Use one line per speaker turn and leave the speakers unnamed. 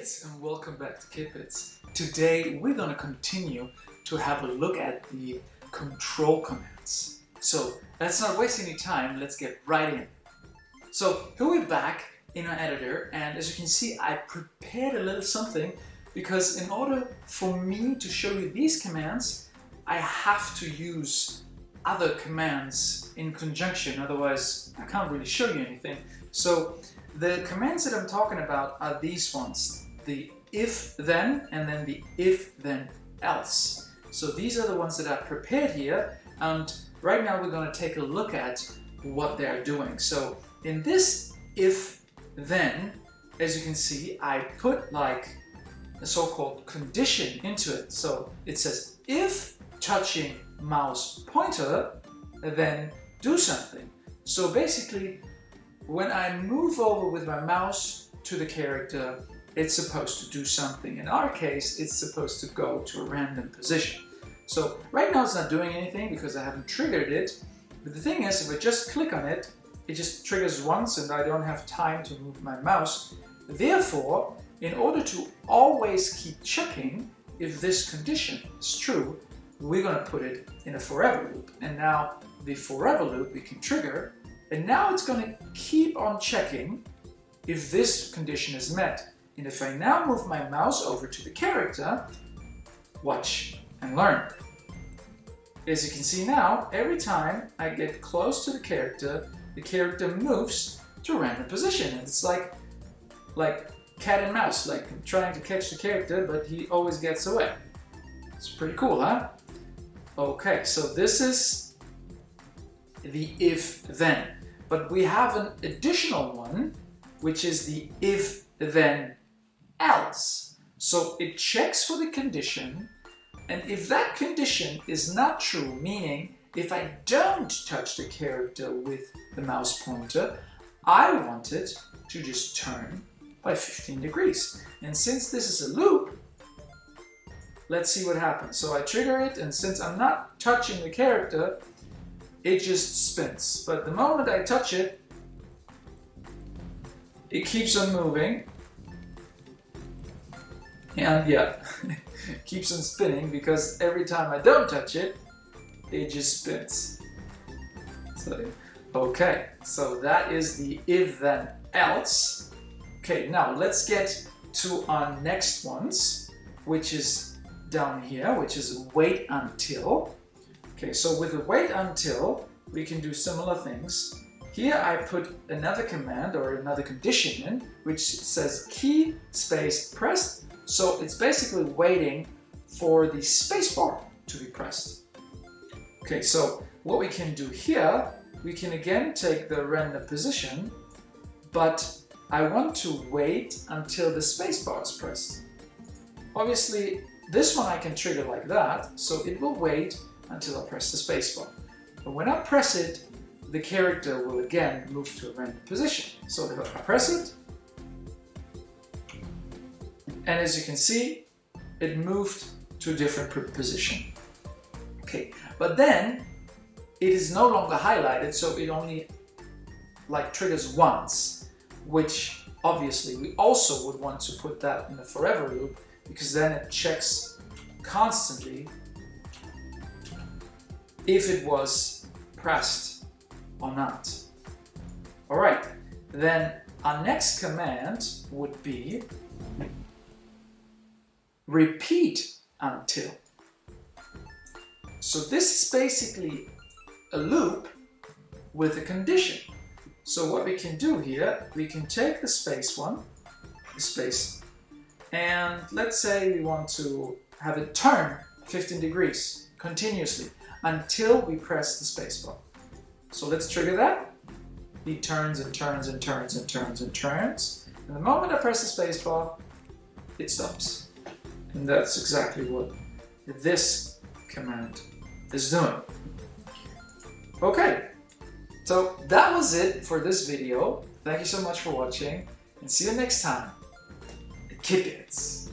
kids, and welcome back to KidBits. Today we're going to continue to have a look at the control commands. So let's not waste any time, let's get right in. So here we're back in our editor, and as you can see I prepared a little something because in order for me to show you these commands I have to use other commands in conjunction, otherwise I can't really show you anything. So the commands that I'm talking about are these ones, the if then and then the if then else. So these are the ones that I've prepared here, and right now we're going to take a look at what they're doing. So in this if then, as you can see, I put like a so-called condition into it. So it says if touching mouse pointer, then do something. So basically when I move over with my mouse to the character, it's supposed to do something. In our case, it's supposed to go to a random position. So right now it's not doing anything because I haven't triggered it. But the thing is, if I just click on it, it just triggers once and I don't have time to move my mouse. Therefore, in order to always keep checking if this condition is true, we're going to put it in a forever loop. And now the forever loop we can trigger, and now it's going to keep on checking if this condition is met. And if I now move my mouse over to the character, watch and learn. As you can see now, every time I get close to the character moves to a random position. And it's like cat and mouse, like I'm trying to catch the character, but he always gets away. It's pretty cool, huh? Okay, so this is the if then. But we have an additional one, which is the if then else. So it checks for the condition, and if that condition is not true, meaning if I don't touch the character with the mouse pointer, I want it to just turn by 15 degrees. And since this is a loop, let's see what happens. So I trigger it, and since I'm not touching the character, it just spins. But the moment I touch it, it keeps on moving. And yeah, it keeps on spinning because every time I don't touch it, it just spins. So, okay, so that is the if then else. Okay, now let's get to our next ones, which is down here, which is wait until. Okay, so with the wait until, we can do similar things. Here I put another command or another condition in, which says key space pressed. So it's basically waiting for the spacebar to be pressed. Okay, so what we can do here, we can again take the random position, but I want to wait until the spacebar is pressed. Obviously, this one I can trigger like that, so it will wait until I press the spacebar. But when I press it, the character will again move to a random position. So if I press it, and as you can see, it moved to a different position. Okay, but then it is no longer highlighted, so it only triggers once, which obviously we also would want to put that in a forever loop, because then it checks constantly if it was pressed or not. Alright, then our next command would be repeat until. So this is basically a loop with a condition. So what we can do here, we can take the space one, and let's say we want to have it turn 15 degrees continuously until we press the spacebar. So let's trigger that. He turns and turns and turns and turns and turns. And the moment I press the spacebar, it stops. And that's exactly what this command is doing. Okay, so that was it for this video. Thank you so much for watching, and see you next time at KidBits.